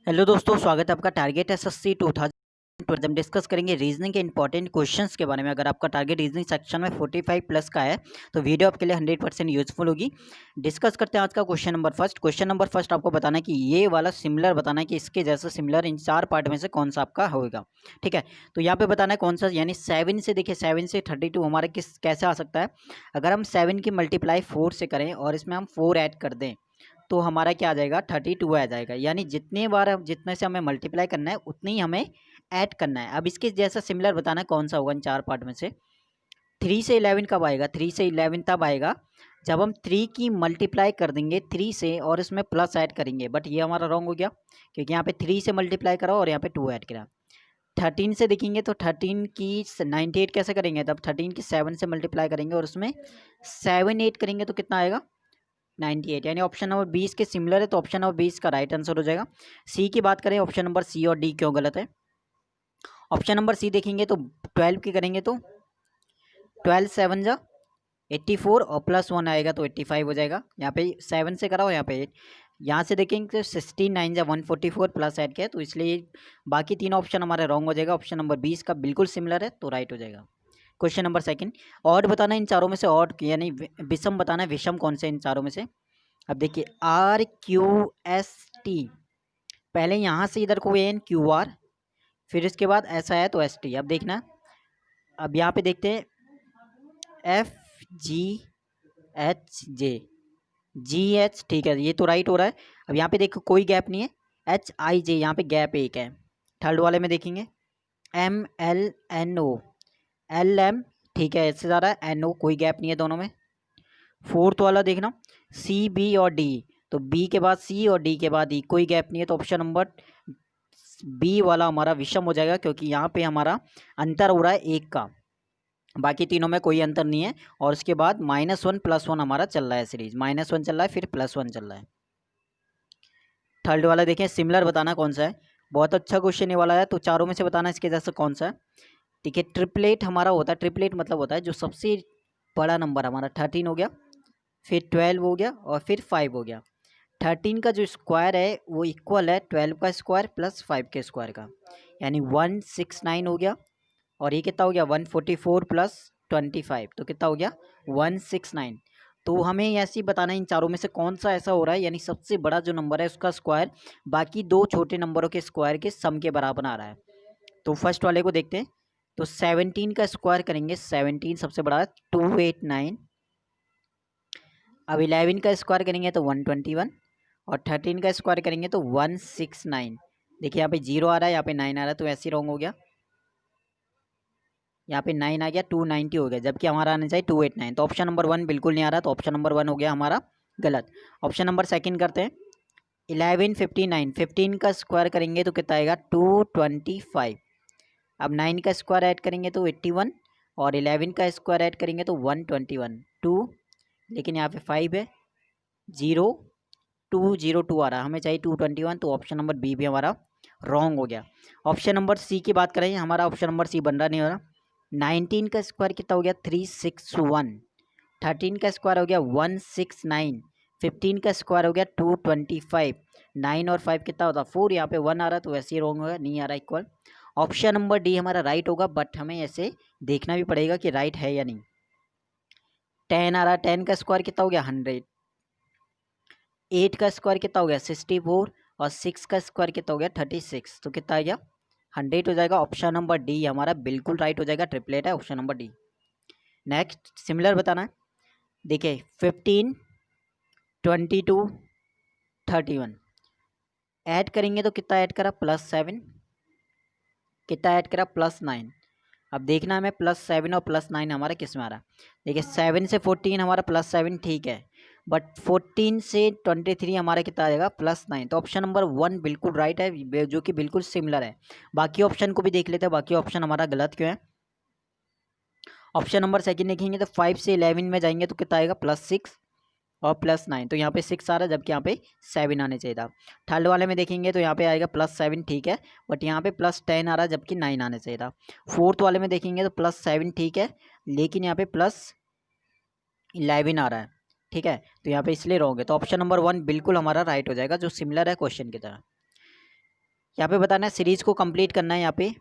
Hello दोस्तों, स्वागत है आपका टारगेट एसएससी 2020। हम डिस्कस करेंगे रीजनिंग के इंपॉर्टेंट क्वेश्चंस के बारे में। अगर आपका टारगेट रीजनिंग सेक्शन में 45 प्लस का है तो वीडियो आपके लिए 100% यूजफुल होगी। डिस्कस करते हैं आज का question number first. Question number first आपको बताना है कि ये वाला सिमिलर बताना है कि इसके जैसा सिमिलर इन 4 पार्ट में से कौन सा आपका होगा। ठीक है, तो यहाँ पे बताना है कौन सा, यानी 7 से, देखिए 7 से 32 हमारा किस कैसे आ सकता है। अगर हम 7 की मल्टीप्लाई 4 से करें और इसमें हम 4 ऐड कर दें तो हमारा क्या आ जाएगा, 32 आ जाएगा। यानी जितने बार जितने से हमें मल्टीप्लाई करना है उतनी ही हमें ऐड करना है। अब इसके जैसा सिमिलर बताना है कौन सा होगा इन 4 पार्ट में से। 3 से 11 कब आएगा, 3 से 11 तब आएगा जब हम 3 की मल्टीप्लाई कर देंगे 3 से और इसमें प्लस ऐड करेंगे। बट ये हमारा रॉन्ग हो गया क्योंकि यहाँ पे 3 से मल्टीप्लाई करा और यहाँ पे 2 ऐड करा। 13 से देखेंगे तो 13 की 98 कैसे करेंगे, तब 13 की 7 से मल्टीप्लाई करेंगे और उसमें 7 8 करेंगे तो कितना आएगा, 98। यानी ऑप्शन नंबर 20 के सिमिलर है तो ऑप्शन नंबर 20 का राइट आंसर हो जाएगा। सी की बात करें, ऑप्शन नंबर सी और डी क्यों गलत है। ऑप्शन नंबर सी देखेंगे तो 12 की करेंगे तो 12 7 जा 84 और प्लस 1 आएगा तो 85 हो जाएगा। यहाँ पे 7 से कराओ, यहाँ पे 8। यहाँ से देखेंगे तो 16 9 जा 144 प्लस ऐड किया तो इसलिए बाकी तीन ऑप्शन हमारे रॉन्ग हो जाएगा। ऑप्शन नंबर 20 का बिल्कुल सिमिलर है तो राइट हो जाएगा। क्वेश्चन नंबर सेकंड, ऑड बताना इन चारों में से, ऑड यानी विषम बताना है, विषम कौन से इन चारों में से। अब देखिए RQST, पहले यहाँ से इधर को एन QR, फिर इसके बाद ऐसा है तो ST। अब देखना, अब यहाँ पे देखते हैं FGHJ ठीक है, ये तो राइट हो रहा है। अब यहाँ पे देखो कोई गैप नहीं है, HIJ यहाँ पे गैप एक है। थर्ड वाले में देखेंगे MLNO LM ठीक है, इससे ज़्यादा NO कोई गैप नहीं है दोनों में। फोर्थ वाला देखना CB और D, तो B के बाद C और D के बाद E, कोई गैप नहीं है तो ऑप्शन नंबर B वाला हमारा विषम हो जाएगा क्योंकि यहाँ पे हमारा अंतर हो रहा है एक का, बाकी तीनों में कोई अंतर नहीं है। और उसके बाद -1 +1 हमारा चल रहा है, सीरीज -1 चल रहा है फिर +1 चल रहा है। थर्ड वाला देखें, सिमिलर बताना कौन सा है। बहुत अच्छा क्वेश्चन ये वाला है, तो चारों में से बताना इसके जैसा कौन सा है। ठीक है, ट्रिपलेट हमारा होता है, ट्रिपलेट मतलब होता है जो सबसे बड़ा नंबर हमारा 13 हो गया, फिर 12 हो गया और फिर 5 हो गया। 13 का जो स्क्वायर है वो इक्वल है 12 का स्क्वायर प्लस 5 के स्क्वायर का, यानी 169 हो गया। और ये कितना हो गया, 144 प्लस 25 तो कितना हो गया 169। तो हमें ऐसे ही बताना है इन चारों में से कौन सा ऐसा हो रहा है, यानी सबसे बड़ा जो नंबर है उसका स्क्वायर बाकी दो छोटे नंबरों के स्क्वायर के सम के बराबर आ रहा है। तो फर्स्ट वाले को देखते हैं, तो 17 का स्क्वायर करेंगे, 17 सबसे बड़ा है 289। अब 11 का स्क्वायर करेंगे तो 121 और 13 का स्क्वायर करेंगे तो 169। देखिए यहाँ पे 0 आ रहा है, यहाँ पे 9 आ रहा है तो ऐसे रॉन्ग हो गया। यहाँ पे 9 आ गया, 290 हो गया, जबकि हमारा आना चाहिए 289। तो ऑप्शन नंबर 1 बिल्कुल नहीं आ रहा, तो ऑप्शन नंबर 1 हो गया हमारा गलत। ऑप्शन नंबर सेकंड करते हैं, 1159, 15 का स्क्वायर करेंगे तो कितना आएगा 225। अब 9 का स्क्वायर ऐड करेंगे तो 81 और 11 का स्क्वायर ऐड करेंगे तो 121 2, लेकिन यहाँ पे 5 है, 0202 आ रहा है, हमें चाहिए 221, तो ऑप्शन नंबर बी भी हमारा रॉन्ग हो गया। ऑप्शन नंबर सी की बात करें, हमारा ऑप्शन नंबर सी बन रहा नहीं हो रहा। 19 का स्क्वायर कितना हो गया 361, 13 का स्क्वायर हो गया 169, 15 का स्क्वायर हो गया 225, 9 और 5 कितना होता 4, यहाँ पे 1 आ रहा है तो वैसे ही रॉन्ग होगा, नहीं आ रहा इक्वल। ऑप्शन नंबर डी हमारा राइट होगा, बट हमें ऐसे देखना भी पड़ेगा कि राइट है या नहीं। 10 आ रहा है, 10 का स्क्वायर कितना हो गया 100, 8 का स्क्वायर कितना हो गया 64 और 6 का स्क्वायर कितना हो गया 36, तो कितना आ गया 100 हो जाएगा। ऑप्शन नंबर डी हमारा बिल्कुल राइट हो जाएगा, ट्रिपलेट है option number D. Next similar बताना है, देखिए 15 22 31 ऐड करेंगे तो कितना ऐड करा +7, कितना ऐड करा +9। अब देखना हमें +7 और +9 हमारा किस में आ रहा है। देखिए 7 से 14 हमारा +7 ठीक है, बट 14 से 23 हमारा कितना आ जाएगा +9, तो ऑप्शन नंबर 1 बिल्कुल राइट है जो कि बिल्कुल सिमिलर है। बाकी ऑप्शन को भी देख लेते हैं, बाकी ऑप्शन हमारा गलत क्यों है। ऑप्शन नंबर सेकंड देखेंगे तो 5 से 11 में जाएंगे तो कितना आएगा +6 और +9, तो यहाँ पे 6 आ रहा है जबकि यहाँ पे 7 आने चाहिए था। थर्ड वाले में देखेंगे तो यहाँ पे आएगा +7 ठीक है, बट यहाँ पे +10 आ रहा है जबकि 9 आने चाहिए था। फोर्थ वाले में देखेंगे तो +7 ठीक है, लेकिन यहाँ पे +11 आ रहा है, ठीक है, तो यहाँ पे इसलिए रॉन्ग है। तो ऑप्शन नंबर 1 बिल्कुल हमारा राइट हो जाएगा, जो सिमिलर है क्वेश्चन की तरह। यहाँ पे बताना है सीरीज को कंप्लीट करना है यहाँ पे।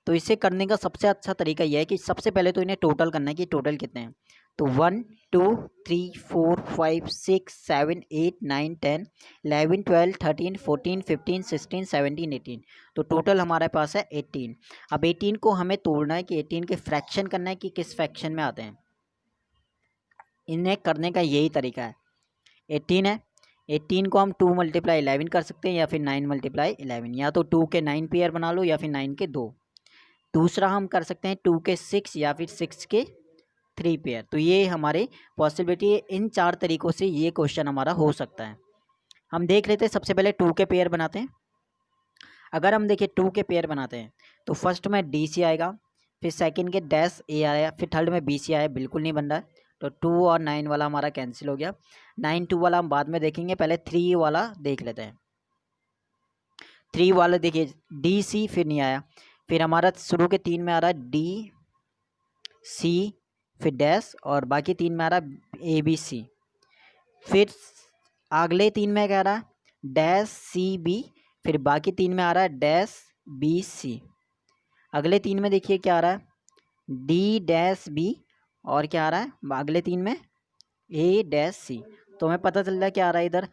तो इसे करने का सबसे अच्छा तरीका यह है कि सबसे पहले तो इन्हें टोटल करना है कि टोटल कितने हैं। तो 1 2 3 4 5 6 7 8 9 10 11 12 13 14 15 16 17 18। तो टोटल हमारे पास है 18। अब 18 को हमें तोड़ना है कि 18 के फ्रैक्शन करना है कि किस फ्रैक्शन में आते हैं। इन्हें करने का यही तरीका है। 18 है, 18 को हम 2 मल्टीप्लाई 11 कर सकते हैं या फिर 9 मल्टीप्लाई 11, या तो 2 के 9 पेयर बना लो या फिर 9 के 2। दूसरा हम कर सकते हैं 2 के 6 या फिर 6 के 3 पेयर। तो ये हमारे पॉसिबिलिटी है, इन 4 तरीक़ों से ये क्वेश्चन हमारा हो सकता है। हम देख लेते हैं, सबसे पहले 2 के पेयर बनाते हैं। अगर हम देखिए 2 के पेयर बनाते हैं तो फर्स्ट में डी सी आएगा, फिर सेकंड के डैश ए आया, फिर थर्ड में बी सी आया, बिल्कुल नहीं बन रहा है। तो 2 और 9 वाला हमारा कैंसिल हो गया। 9 2 वाला हम बाद में देखेंगे, पहले 3 वाला देख लेते हैं। 3 वाला देखिए डी सी फिर नहीं आया, फिर हमारा शुरू के 3 में आ रहा है डी सी फिर डैश, और बाकी 3 में आ रहा है ए बी सी। फिर अगले 3 में क्या आ रहा है डैश सी बी, फिर बाकी 3 में आ रहा है डैश बी सी। अगले 3 में देखिए क्या आ रहा है डी डैश बी, और क्या आ रहा है अगले 3 में ए डैश सी। तो हमें पता चल रहा है क्या आ रहा है इधर।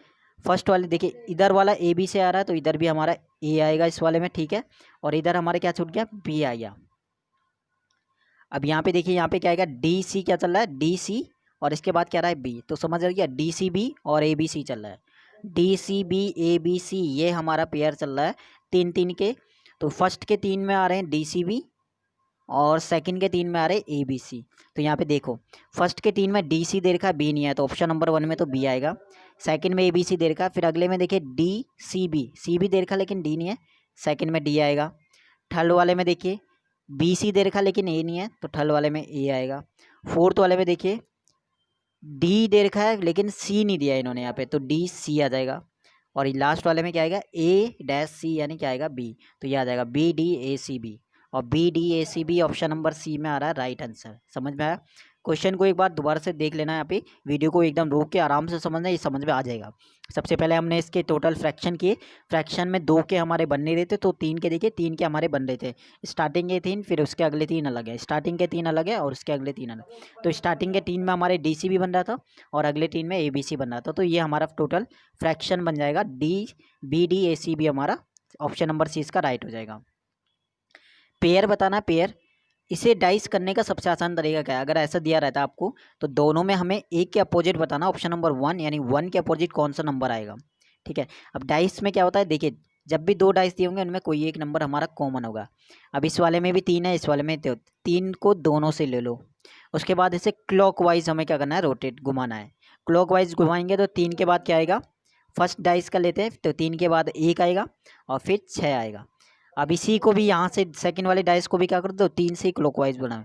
फर्स्ट वाले देखिए इधर वाला ए बी से आ रहा है, तो इधर भी हमारा ए आएगा इस वाले में, ठीक है। और इधर हमारे क्या छूट गया बी आ गया। अब यहाँ पे देखिए यहाँ पे क्या आएगा डी सी, क्या चल रहा है डी सी, और इसके बाद क्या रहा है बी। तो समझ रही है डी सी बी और ए बी सी चल रहा है। D C B A B C ये हमारा पेयर चल रहा है 3 3 के। तो फर्स्ट के 3 में आ रहे हैं डी सी बी और सेकंड के 3 में आ रहे हैं ए बी सी। तो यहाँ पे देखो फर्स्ट के 3 में डी सी दे रखा है, बी नहीं है, तो ऑप्शन नंबर 1 में तो बी आएगा। सेकंड में ए बी सी दे रखा है, फिर अगले में देखिए डी सी बी दे रखा लेकिन डी नहीं है, सेकंड में डी आएगा। थर्ड वाले में देखिए बी सी दे रखा लेकिन ए नहीं है, तो थर्ड वाले में ए आएगा। फोर्थ वाले में देखिए डी दे रखा है लेकिन सी नहीं दिया इन्होंने यहाँ पे, तो डी सी आ जाएगा। और लास्ट वाले में क्या आएगा ए डैश सी, यानी क्या आएगा बी। तो ये आ जाएगा B D A C B, और B D A C B option number C में आ रहा है राइट आंसर। समझ में आया। क्वेश्चन को एक बार दोबारा से देख लेना, यहाँ पे वीडियो को एकदम रोक के आराम से समझना, ये समझ में आ जाएगा। सबसे पहले हमने इसके टोटल फ्रैक्शन किए, फ्रैक्शन में 2 के हमारे बन नहीं रहे थे, तो 3 के देखिए 3 के हमारे बन रहे थे। स्टार्टिंग के 3 फिर उसके अगले 3 अलग है, स्टार्टिंग के 3 अलग है और उसके अगले 3 अलग। तो स्टार्टिंग के 3 में हमारे डी सी बी बन रहा था और अगले 3 में ए बी सी बन रहा था। तो ये हमारा टोटल फ्रैक्शन बन जाएगा D B D A C B, हमारा ऑप्शन नंबर सी इसका राइट हो जाएगा। पेयर बताना, पेयर इसे डाइस करने का सबसे आसान तरीका क्या है। अगर ऐसा दिया रहता है आपको तो दोनों में हमें एक के अपोजिट बताना, ऑप्शन नंबर 1, यानी 1 के अपोजिट कौन सा नंबर आएगा, ठीक है। अब डाइस में क्या होता है देखिए, जब भी 2 डाइस दिए होंगे उनमें कोई एक नंबर हमारा कॉमन होगा। अब इस वाले में भी 3 है, इस वाले में 3 को दोनों से ले लो। उसके बाद इसे क्लॉकवाइज हमें क्या करना है रोटेट घुमाना है। क्लॉकवाइज घुमाएंगे तो 3 के बाद क्या आएगा, फर्स्ट डाइस का लेते हैं, तो 3 के बाद 1 आएगा और फिर 6 आएगा। अब इसी को भी यहाँ से सेकंड वाले डाइस को भी क्या कर दो 3 से ही क्लॉकवाइज बनाओ।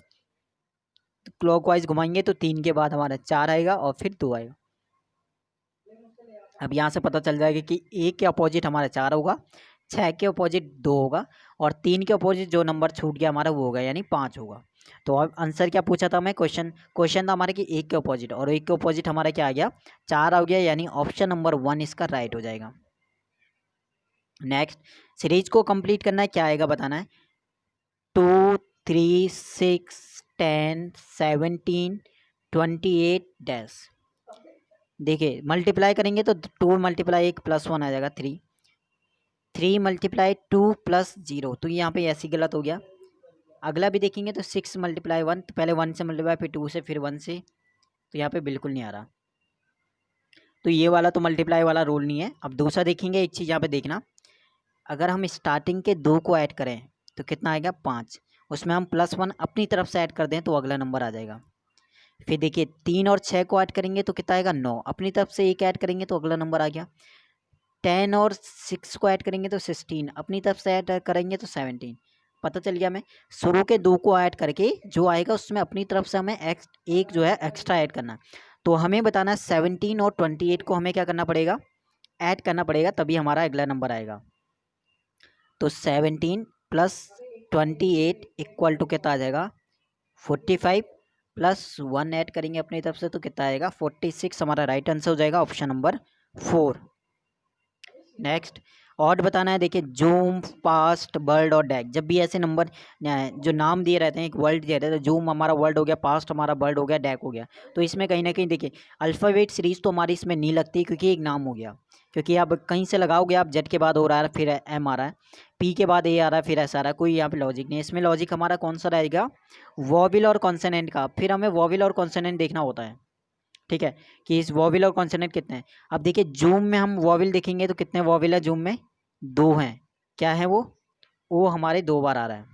तो क्लॉकवाइज घुमाएंगे तो 3 के बाद हमारा 4 आएगा और फिर 2 आएगा। अब यहाँ से पता चल जाएगा कि 1 के अपोजिट हमारा 4 होगा, 6 के अपोजिट 2 होगा, और 3 के अपोजिट जो नंबर छूट गया हमारा वो होगा, यानी 5 होगा। तो अब आंसर क्या पूछा था हमें, क्वेश्चन था हमारा कि 1 के अपोजिट, और 1 के अपोजिट हमारा क्या आ गया 4 आ गया, यानी ऑप्शन नंबर 1 इसका राइट हो जाएगा। नेक्स्ट सीरीज को कंप्लीट करना है, क्या आएगा बताना है। 2 3 6 10 17 28 डैश। देखिए मल्टीप्लाई करेंगे तो 2 मल्टीप्लाई 1 प्लस 1 आ जाएगा 3, 3 मल्टीप्लाई 2 प्लस 0, तो यहाँ पे ऐसी गलत हो गया। अगला भी देखेंगे तो 6 मल्टीप्लाई 1, तो पहले 1 से मल्टीप्लाई फिर 2 से फिर 1 से, तो यहाँ पे बिल्कुल नहीं आ रहा। तो ये वाला तो मल्टीप्लाई वाला रूल नहीं है। अब दूसरा देखेंगे, एक चीज़ यहाँ पे देखना, अगर हम स्टार्टिंग के 2 को ऐड करें तो कितना आएगा 5, उसमें हम +1 अपनी तरफ से ऐड कर दें तो अगला नंबर आ जाएगा। फिर देखिए 3 और 6 को ऐड करेंगे तो कितना आएगा 9, अपनी तरफ से 1 ऐड करेंगे तो अगला नंबर आ गया। 10 और 6 को ऐड करेंगे तो 16, अपनी तरफ से ऐड करेंगे तो 17। पता चल गया। मैं शुरू के 2 को ऐड करके जो आएगा उसमें अपनी तरफ से हमें एक जो है एक्स्ट्रा ऐड करना। तो हमें बताना है 17 और 28 को हमें क्या करना पड़ेगा, ऐड करना पड़ेगा, तभी हमारा अगला नंबर आएगा। तो 17 प्लस 28 इक्वल टू कितना आ जाएगा 45, प्लस 1 ऐड करेंगे अपनी तरफ से तो कितना आएगा 46, हमारा राइट आंसर हो जाएगा ऑप्शन नंबर 4। नेक्स्ट ऑड बताना है। देखिए जूम, पास्ट, वर्ल्ड और डैक, जब भी ऐसे नंबर जो नाम दिए रहते हैं, एक वर्ल्ड दिया रहता है, तो जूम हमारा वर्ल्ड हो गया, पास्ट हमारा वर्ल्ड हो गया, डैक हो गया, तो इसमें कहीं ना कहीं देखिए अल्फ़ाबेट सीरीज तो हमारी इसमें नहीं लगती क्योंकि एक नाम हो गया, क्योंकि आप कहीं से लगाओगे, आप जेड के बाद हो रहा है, फिर एम आ रहा है, पी के बाद ए आ रहा है, फिर एस आ रहा है, कोई यहाँ पे लॉजिक नहीं है। इसमें लॉजिक हमारा कौन सा रहेगा, वॉविल और कॉन्सोनेंट का। फिर हमें वॉविल और कॉन्सोनेंट देखना होता है, ठीक है, कि इस वॉविल और कॉन्सोनेंट कितने हैं। अब देखिए जूम में हम वॉविल देखेंगे तो कितने वॉविल है जूम में, 2 हैं। क्या है वो ओ हमारे 2 बार आ रहा है।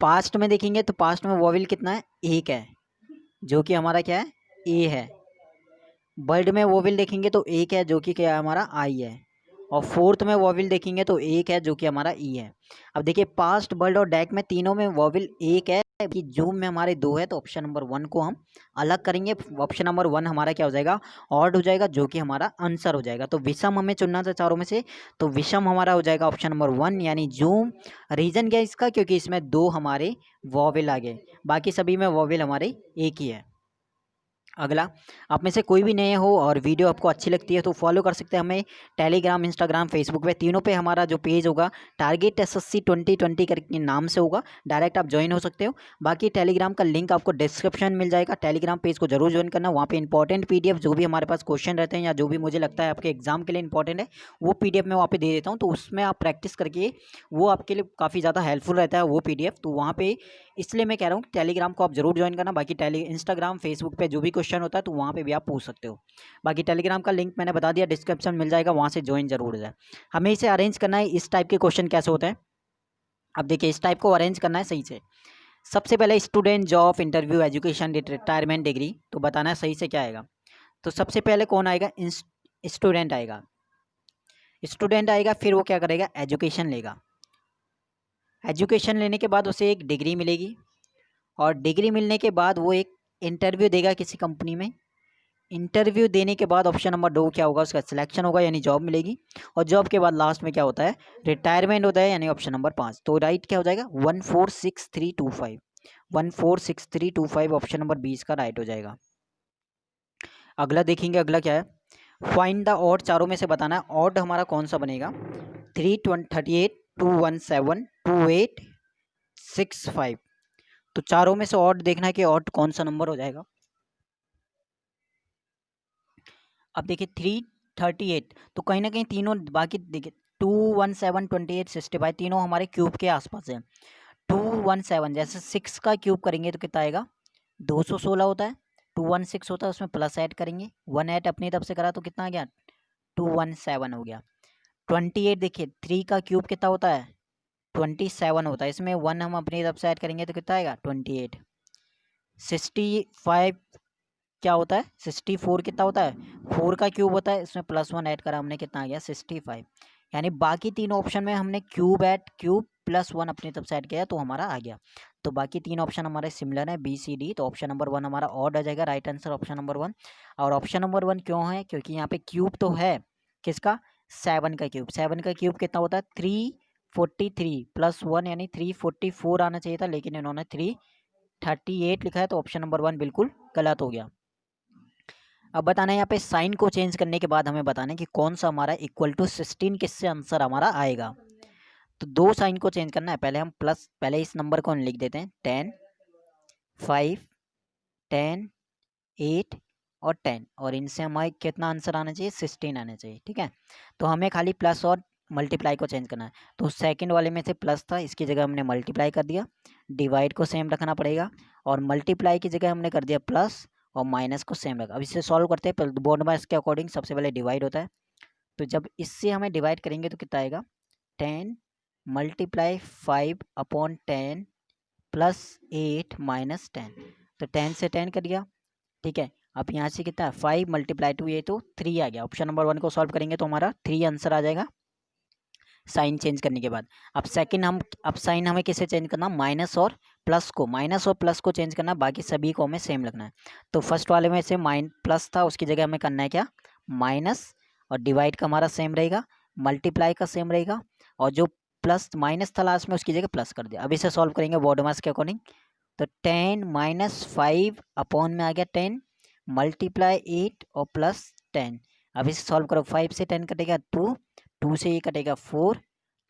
पास्ट में देखेंगे तो पास्ट में वॉविल कितना है, 1 है, जो कि हमारा क्या है, ए है। वर्ड में वोविल देखेंगे तो 1 है, जो कि क्या है, हमारा आई है। और फोर्थ में वोविल देखेंगे तो 1 है, जो कि हमारा ई है। अब देखिए पास्ट, वर्ड और डैक में तीनों में वोविल 1 है, कि जूम में हमारे 2 है, तो ऑप्शन नंबर 1 को हम अलग करेंगे। ऑप्शन नंबर 1 हमारा क्या हो जाएगा, ऑड हो जाएगा, जो कि हमारा आंसर हो जाएगा। तो विषम हमें चुनना था चारों में से, तो विषम हमारा हो जाएगा ऑप्शन नंबर 1 यानी जूम। रीजन क्या है इसका, क्योंकि इसमें 2 हमारे वोविल आ गए, बाकी सभी में वोविल हमारे एक ही है। अगला, आप में से कोई भी नए हो और वीडियो आपको अच्छी लगती है तो फॉलो कर सकते हैं हमें टेलीग्राम, इंस्टाग्राम, फेसबुक पे, तीनों पे हमारा जो पेज होगा टारगेट एसएससी 2020 करके नाम से होगा, डायरेक्ट आप ज्वाइन हो सकते हो। बाकी टेलीग्राम का लिंक आपको डिस्क्रिप्शन मिल जाएगा, टेलीग्राम पेज को जरूर ज्वाइन करना। वहाँ पे इंपॉर्टेंट पीडीएफ जो भी हमारे पास क्वेश्चन रहते हैं या जो भी मुझे लगता है आपके एग्जाम के लिए इंपॉर्टेंट है, वो पीडीएफ मैं वहाँ पे दे देता हूँ, तो उसमें आप प्रैक्टिस करके वो आपके लिए काफ़ी ज़्यादा हेल्पफुल रहता है वो पीडीएफ। तो वहाँ पे इसलिए मैं कह रहा हूँ टेलीग्राम को आप जरूर ज्वाइन करना। बाकी इंस्टाग्राम, फेसबुक पे जो भी क्वेश्चन होता है तो वहाँ पे भी आप पूछ सकते हो। बाकी टेलीग्राम का लिंक मैंने बता दिया, डिस्क्रिप्शन मिल जाएगा, वहाँ से ज्वाइन जरूर हो जाए। हमें इसे अरेंज करना है, इस टाइप के क्वेश्चन कैसे होते हैं। अब देखिए इस टाइप को अरेंज करना है सही से। सबसे पहले student, job, interview, education, retirement, degree, तो बताना है सही से क्या आएगा। तो सबसे पहले कौन आएगा, स्टूडेंट आएगा। स्टूडेंट आएगा, फिर वो क्या करेगा, एजुकेशन लेगा। एजुकेशन लेने के बाद उसे एक डिग्री मिलेगी, और डिग्री मिलने के बाद वो एक इंटरव्यू देगा किसी कंपनी में। इंटरव्यू देने के बाद ऑप्शन नंबर 2 क्या होगा, उसका सिलेक्शन होगा यानी जॉब मिलेगी। और जॉब के बाद लास्ट में क्या होता है, रिटायरमेंट होता है, यानी ऑप्शन नंबर 5। तो राइट क्या हो जाएगा, 146325, 146325 ऑप्शन नंबर 20 का राइट हो जाएगा। अगला देखेंगे, अगला क्या है, फाइंड द ऑड, चारों में से बताना है ऑड हमारा कौन सा बनेगा। 338, 217, 2865, तो चारों में से ऑड देखना है कि ऑड कौन सा नंबर हो जाएगा। अब देखिए 338, तो कहीं ना कहीं तीनों बाकी देखिए 217, 28, 65 तीनों हमारे क्यूब के आसपास है। 217 जैसे 6 का क्यूब करेंगे तो कितना आएगा, 216 होता है। 216 होता है, उसमें प्लस ऐड करेंगे, 1 ऐड अपनी तरफ से करा तो कितना आ गया, 217 हो गया। 28 देखिए 3 का क्यूब कितना होता है, 27 होता है, इसमें 1 हम अपनी तरफ से ऐड करेंगे तो कितना आएगा, 28। 65 क्या होता है, 64 कितना होता है, 4 का क्यूब होता है, इसमें +1 ऐड करा हमने, कितना आ गया, 65। यानी बाकी तीन ऑप्शन में हमने क्यूब +1 अपनी तरफ से ऐड किया तो हमारा आ गया। तो बाकी तीन ऑप्शन हमारे सिमिलर है, बी सी डी, तो ऑप्शन नंबर 1 हमारा ऑड आ जाएगा, राइट आंसर ऑप्शन नंबर 1। और ऑप्शन नंबर 1 क्यों है, क्योंकि यहाँ पे क्यूब तो है किसका, 7 का क्यूब। 7 का क्यूब कितना होता है, 343 +1 यानी 344 आना चाहिए था, लेकिन इन्होंने 338 लिखा है, तो ऑप्शन नंबर 1 बिल्कुल गलत हो गया। अब बताना है यहाँ पे साइन को चेंज करने के बाद हमें बताना है कि कौन सा हमारा इक्वल टू 16 किससे आंसर हमारा आएगा। तो 2 साइन को चेंज करना है, पहले हम प्लस, पहले इस नंबर को लिख देते हैं 10, 5, 10, 8 और 10, और इनसे हमारे कितना आंसर आना चाहिए, 16 आना चाहिए, ठीक है। तो हमें खाली प्लस और मल्टीप्लाई को चेंज करना है। तो सेकंड वाले में से प्लस था, इसकी जगह हमने मल्टीप्लाई कर दिया। डिवाइड को सेम रखना पड़ेगा, और मल्टीप्लाई की जगह हमने कर दिया प्लस, और माइनस को सेम रखा। अब इसे सॉल्व करते हैं, बोर्ड मास के अकॉर्डिंग सबसे पहले डिवाइड होता है। तो जब इससे हमें डिवाइड करेंगे तो कितना आएगा, 10 × 5/10 +8 - 10, तो 10 से 10 कर दिया, ठीक है। अब यहाँ से कितना है, 5 × 2, ये तो 3 आ गया। ऑप्शन नंबर 1 को सॉल्व करेंगे तो हमारा 3 आंसर आ जाएगा साइन चेंज करने के बाद। अब सेकंड हम, अब साइन हमें किसे चेंज करना, माइनस और प्लस को, माइनस और प्लस को चेंज करना, बाकी सभी को हमें सेम रखना है। तो फर्स्ट वाले में से प्लस था, उसकी जगह हमें करना है क्या, माइनस, और डिवाइड का हमारा सेम रहेगा, मल्टीप्लाई का सेम रहेगा, और जो प्लस माइनस था लास्ट में उसकी जगह प्लस कर दिया। अब इसे सॉल्व करेंगे बोर्ड मास के अकॉर्डिंग। तो 10 - 5 अपॉन में आ गया 10 × 8 और +10। अब इसे सॉल्व करो, 5 से 10 कटेगा 2, 2 से ये कटेगा 4,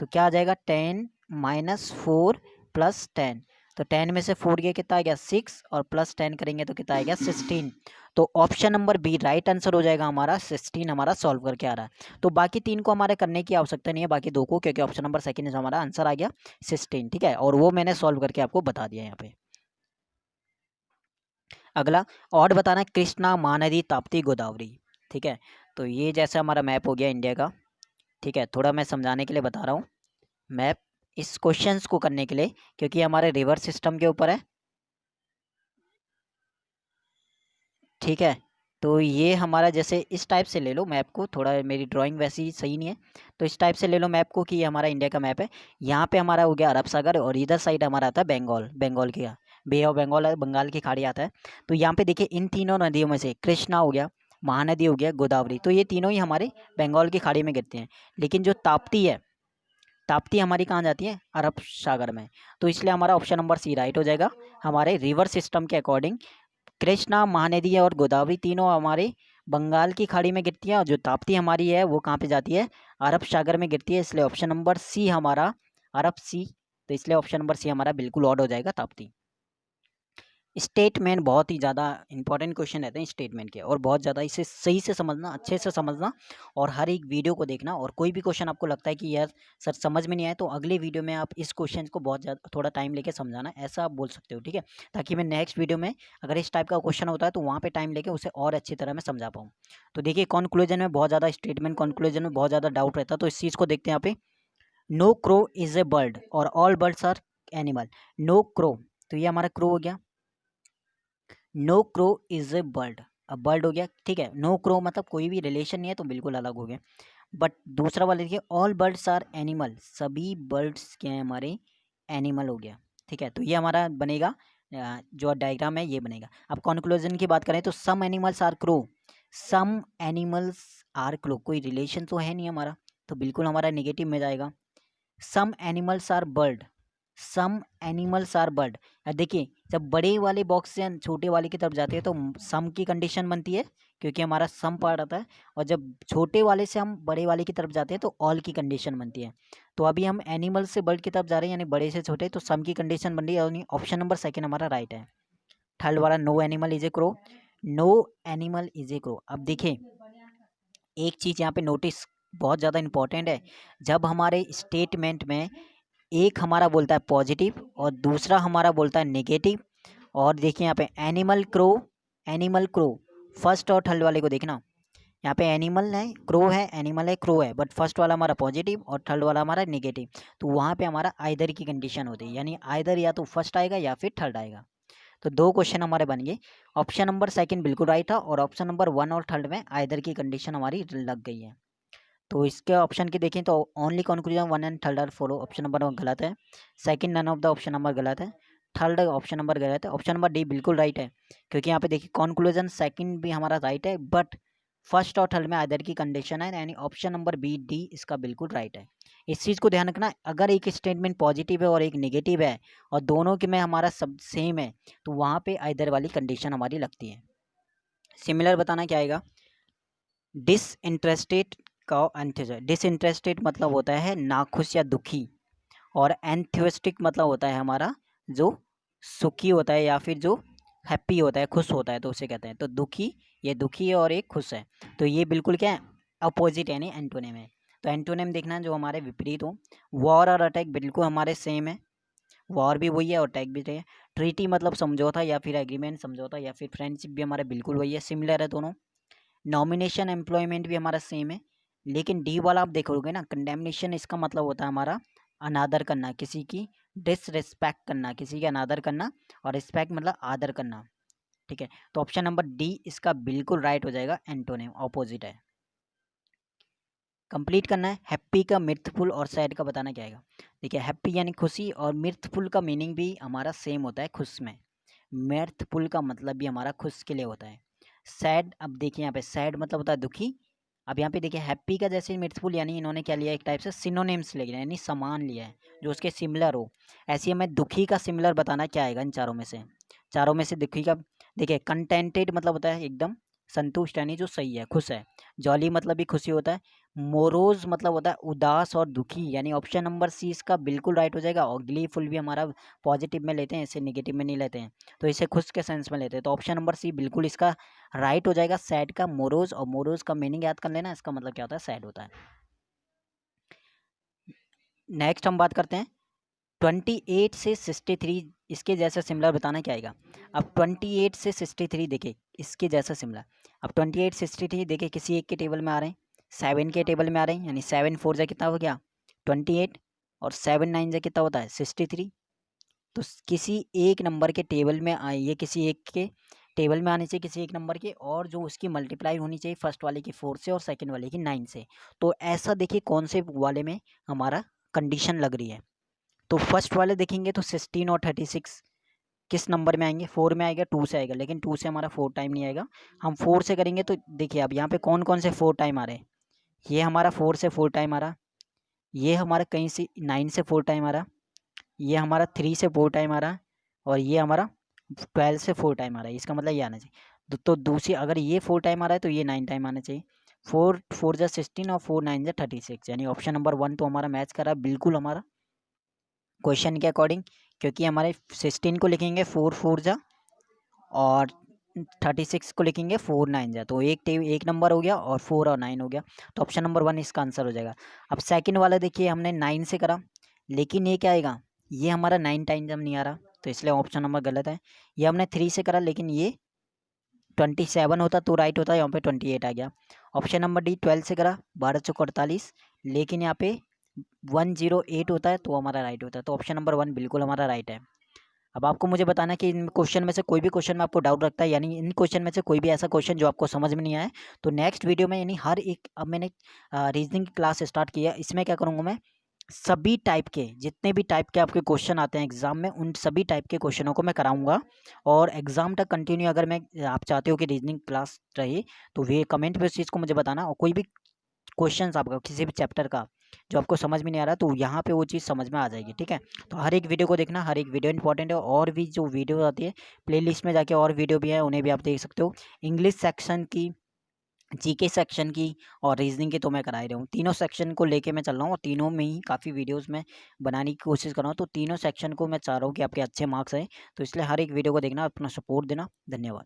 तो क्या आ जाएगा 10 माइनस 4 प्लस 10, तो 10 में से 4 गया कितना आ गया 6 और प्लस 10 करेंगे तो कितना आएगा 16। तो option number B right answer हो जाएगा हमारा, 16 हमारा सॉल्व करके आ रहा है। तो बाकी 3 को हमारे करने की आवश्यकता नहीं है, बाकी 2 को, क्योंकि ऑप्शन नंबर सेकंड हमारा आंसर आ गया 16, ठीक है, और वो मैंने सॉल्व करके आपको बता दिया यहाँ पे। अगला और बताना है कृष्णा, महानदी, ताप्ती, गोदावरी, ठीक है। तो ये जैसा हमारा मैप हो गया इंडिया का, ठीक है, थोड़ा मैं समझाने के लिए बता रहा हूँ मैप इस क्वेश्चंस को करने के लिए, क्योंकि हमारे रिवर सिस्टम के ऊपर है, ठीक है। तो ये हमारा जैसे इस टाइप से ले लो मैप को, थोड़ा मेरी ड्राइंग वैसी सही नहीं है, तो इस टाइप से ले लो मैप को कि ये हमारा इंडिया का मैप है। यहाँ पे हमारा हो गया अरब सागर और इधर साइड हमारा आता है बंगाल, बंगाल की बे ऑफ बंगाल है, बंगाल की खाड़ी आता है। तो यहाँ पे देखिए इन तीनों नदियों में से कृष्णा हो गया, महानदी हो गया, गोदावरी, तो ये तीनों ही हमारे बंगाल की खाड़ी में गिरते हैं। लेकिन जो ताप्ती है, ताप्ती हमारी कहाँ जाती है, अरब सागर में। तो इसलिए हमारा ऑप्शन नंबर सी राइट हो जाएगा। हमारे रिवर सिस्टम के अकॉर्डिंग कृष्णा, महानदी और गोदावरी तीनों हमारे बंगाल की खाड़ी में गिरती है, और जो ताप्ती हमारी है वो कहाँ पे जाती है, अरब सागर में गिरती है। इसलिए ऑप्शन नंबर सी हमारा अरब सी, तो इसलिए ऑप्शन नंबर सी हमारा बिल्कुल ऑड हो जाएगा ताप्ती। स्टेटमेंट बहुत ही ज़्यादा इंपॉर्टेंट क्वेश्चन रहते हैं स्टेटमेंट के, और बहुत ज़्यादा इसे सही से समझना, अच्छे से समझना, और हर एक वीडियो को देखना। और कोई भी क्वेश्चन आपको लगता है कि यार सर समझ में नहीं आया, तो अगले वीडियो में आप इस क्वेश्चन को बहुत ज़्यादा थोड़ा टाइम लेके समझाना, ऐसा आप बोल सकते हो, ठीक है, ताकि मैं नेक्स्ट वीडियो में अगर इस टाइप का क्वेश्चन होता है तो वहाँ पर टाइम लेके उसे और अच्छी तरह मैं समझा पाऊँ। तो देखिए कॉन्क्लूजन में बहुत ज़्यादा स्टेटमेंट, कॉन्क्लूजन में बहुत ज़्यादा डाउट रहता है, तो इस चीज़ को देखते हैं यहाँ पे। No crow is a bird और all birds are animal. No crow, तो ये हमारा क्रो हो गया, no crow is a bird, अब बर्ड हो गया, ठीक है। नो क्रो मतलब कोई भी रिलेशन नहीं है, तो बिल्कुल अलग हो गया। बट दूसरा वाला देखिए ऑल बर्ड्स आर एनिमल, सभी बर्ड्स क्या हैं हमारे, एनिमल हो गया, ठीक है। तो ये हमारा बनेगा जो डायग्राम है ये बनेगा। अब कॉन्क्लूजन की बात करें तो some animals are crow, some animals are crow, कोई रिलेशन तो है नहीं हमारा, तो बिल्कुल हमारा नेगेटिव में जाएगा। Some animals are bird, some animals are bird, देखिए जब बड़े वाले बॉक्स से छोटे वाले की तरफ जाते हैं तो सम की कंडीशन बनती है, क्योंकि हमारा सम पार्ट आता है, और जब छोटे वाले से हम बड़े वाले की तरफ जाते हैं तो ऑल की कंडीशन बनती है। तो अभी हम एनिमल से बर्ड की तरफ जा रहे हैं, यानी बड़े से छोटे, तो सम की कंडीशन बन रही है, यानी ऑप्शन नंबर सेकेंड हमारा राइट है। थर्ड वाला no animal is a crow, no animal is a crow. अब देखिए एक चीज़ यहाँ पे नोटिस बहुत ज़्यादा इंपॉर्टेंट है, जब हमारे स्टेटमेंट में एक हमारा बोलता है पॉजिटिव और दूसरा हमारा बोलता है नेगेटिव, और देखिए यहाँ पे animal crow, animal crow, first और थर्ड वाले को देखना, यहाँ पे एनिमल है, क्रो है, एनिमल है, क्रो है, बट फर्स्ट वाला हमारा पॉजिटिव और थर्ड वाला हमारा नेगेटिव, तो वहाँ पे हमारा आइदर की कंडीशन होती है, यानी आइदर या तो फर्स्ट आएगा या फिर थर्ड आएगा। तो दो क्वेश्चन हमारे बन गए, ऑप्शन नंबर सेकंड बिल्कुल राइट था, और ऑप्शन नंबर वन और थर्ड में आइदर की कंडीशन हमारी लग गई है। तो इसके ऑप्शन की देखें तो only conclusion one and third are follow, option number one गलत है, second none of the option number गलत है, थर्ड ऑप्शन नंबर गलत है, ऑप्शन नंबर डी बिल्कुल राइट है, क्योंकि यहाँ पे देखिए कंक्लूजन सेकंड भी हमारा राइट है, बट फर्स्ट और थर्ड में आइदर की कंडीशन है, यानी ऑप्शन नंबर बी डी इसका बिल्कुल राइट है। इस चीज़ को ध्यान रखना, अगर एक स्टेटमेंट पॉजिटिव है और एक नेगेटिव है और दोनों के में हमारा सब सेम है, तो वहाँ पे आइदर वाली कंडीशन हमारी लगती है। सिमिलर बताना क्या आएगा, डिसइंटरेस्टेड का एंथ्यूज, डिसइंटरेस्टेड मतलब होता है नाखुश या दुखी, और एंथ्यूस्टिक मतलब होता है हमारा जो सुखी होता है या फिर जो हैप्पी होता है, खुश होता है, तो उसे कहते हैं। तो दुखी, ये दुखी है और एक खुश है, तो ये बिल्कुल क्या है, अपोजिट यानी एंटोनिम है। तो एंटोनिम देखना जो हमारे विपरीत हो। वॉर और अटैक बिल्कुल हमारे सेम है, वॉर भी वही है और अटैक भी है। ट्रीटी मतलब समझौता या फिर एग्रीमेंट, समझौता या फिर फ्रेंडशिप भी हमारे बिल्कुल वही है, सिमिलर है दोनों। नॉमिनेशन एम्प्लॉयमेंट भी हमारा सेम है, लेकिन डी वाला आप देखोगे ना, कंडेमनेशन, इसका मतलब होता है हमारा अनादर करना, किसी की डिसरिस्पेक्ट करना, किसी का अनादर करना, और रिस्पेक्ट मतलब आदर करना, ठीक है। तो ऑप्शन नंबर डी इसका बिल्कुल राइट हो जाएगा, एंटोनिम ऑपोजिट है। कंप्लीट करना है, हैप्पी का मिर्थफुल और सैड का बताना क्या आएगा। देखिए हैप्पी यानी खुशी, और मिर्थफुल का मीनिंग भी हमारा सेम होता है, खुश में। मिर्थफुल का मतलब भी हमारा खुश के लिए होता है। सैड, अब देखिए यहाँ पे सैड मतलब होता है दुखी। अब यहाँ पे देखिए हैप्पी का जैसे मिर्थफुल, यानी इन्होंने क्या लिया, एक टाइप से सिनोनिम्स ले लिया, यानी समान लिया है जो उसके सिमिलर हो। ऐसे हमें दुखी का सिमिलर बताना क्या आएगा इन चारों में से, चारों में से दुखी का, देखिए कंटेंटेड मतलब होता है एकदम संतुष्ट, यानी जो सही है, खुश है। जॉली मतलब भी खुशी होता है, मोरोज मतलब होता है उदास और दुखी, यानी ऑप्शन नंबर सी इसका बिल्कुल राइट हो जाएगा। और ग्लीफुल भी हमारा पॉजिटिव में लेते हैं, इसे नेगेटिव में नहीं लेते हैं, तो इसे खुश के सेंस में लेते हैं। तो ऑप्शन नंबर सी बिल्कुल इसका राइट हो जाएगा। सैड का मोरोज, और मोरोज का मीनिंग याद कर लेना, इसका मतलब क्या होता है, सैड होता है। नेक्स्ट हम बात करते हैं 28 से 63, इसके जैसा सिमिलर बताना क्या आएगा। अब 28 से 63 देखे इसके जैसा सिमिलर। अब 28 63 देखे किसी एक के टेबल में आ रहे हैं, 7 के टेबल में आ रहे हैं, यानी 7 4 जा कितना हो गया 28, और 7 9 जा कितना होता है 63। तो किसी एक नंबर के टेबल में आए, ये किसी एक के टेबल में आने चाहिए, किसी एक नंबर के, और जो उसकी मल्टीप्लाई होनी चाहिए फर्स्ट वाले की 4 से और सेकंड वाले की 9 से। तो ऐसा देखिए कौन से वाले में हमारा कंडीशन लग रही है। तो फर्स्ट वाले देखेंगे तो 16 और 36 किस नंबर में आएंगे, 4 में आएगा, 2 से आएगा, लेकिन 2 से हमारा 4 टाइम नहीं आएगा। हम 4 से करेंगे तो देखिए अब यहाँ पे कौन कौन से 4 टाइम आ रहे हैं। ये हमारा 4 से 4 टाइम आ रहा, ये हमारा कहीं से 9 से 4 टाइम आ रहा, ये हमारा 3 से 4 टाइम आ रहा, और ये हमारा 12 से 4 टाइम आ रहा है। इसका मतलब ये आना चाहिए। तो दूसरी अगर ये 4 टाइम आ रहा है तो ये 9 टाइम आना चाहिए। 4 4 जा 16 और 4 9 जा 36, यानी ऑप्शन नंबर 1 तो हमारा मैच कर रहा है बिल्कुल हमारा क्वेश्चन के अकॉर्डिंग, क्योंकि हमारे 16 को लिखेंगे 4 4 जा, और 36 को लिखेंगे 4 9 जा, तो एक नंबर हो गया और 4 और 9 हो गया। तो ऑप्शन नंबर 1 इसका आंसर हो जाएगा। अब सेकंड वाला देखिए हमने 9 से करा, लेकिन ये क्या आएगा, ये हमारा 9 टाइम जब नहीं आ रहा, तो इसलिए ऑप्शन नंबर गलत है। ये हमने 3 से करा, लेकिन ये 27 होता तो राइट होता, यहाँ पे 28 आ गया। ऑप्शन नंबर डी 12 से करा, 12 चौक 48, लेकिन यहाँ पे 108 होता है तो हमारा राइट होता है। तो ऑप्शन नंबर 1 बिल्कुल हमारा राइट है। अब आपको मुझे बताना कि इन क्वेश्चन में से कोई भी क्वेश्चन में आपको डाउट रखता है, यानी इन क्वेश्चन में से कोई भी ऐसा क्वेश्चन जो आपको समझ में नहीं आया, तो नेक्स्ट वीडियो में, यानी हर एक, अब मैंने रीजनिंग की क्लास स्टार्ट किया, इसमें क्या करूँगा मैं, सभी टाइप के जितने भी टाइप के आपके क्वेश्चन आते हैं एग्जाम में, उन सभी टाइप के क्वेश्चनों को मैं कराऊंगा। और एग्जाम तक कंटिन्यू अगर मैं, आप चाहते हो कि रीजनिंग क्लास रहे, तो वे कमेंट में उस चीज़ को मुझे बताना। और कोई भी क्वेश्चंस आपका किसी भी चैप्टर का जो आपको समझ में नहीं आ रहा, तो यहाँ पे वो चीज़ समझ में आ जाएगी, ठीक है। तो हर एक वीडियो को देखना, हर एक वीडियो इंपॉर्टेंट है। और भी जो वीडियो आती है प्लेलिस्ट में जाके और वीडियो भी है, उन्हें भी आप देख सकते हो। इंग्लिश सेक्शन की, जीके सेक्शन की और रीजनिंग की तो मैं करा ही रहा हूँ। तीनों सेक्शन को लेके मैं चल रहा हूँ, और तीनों में ही काफ़ी वीडियोस में बनाने की कोशिश कर रहा हूँ। तो तीनों सेक्शन को मैं चाह रहा हूँ कि आपके अच्छे मार्क्स आए, तो इसलिए हर एक वीडियो को देखना, अपना सपोर्ट देना। धन्यवाद।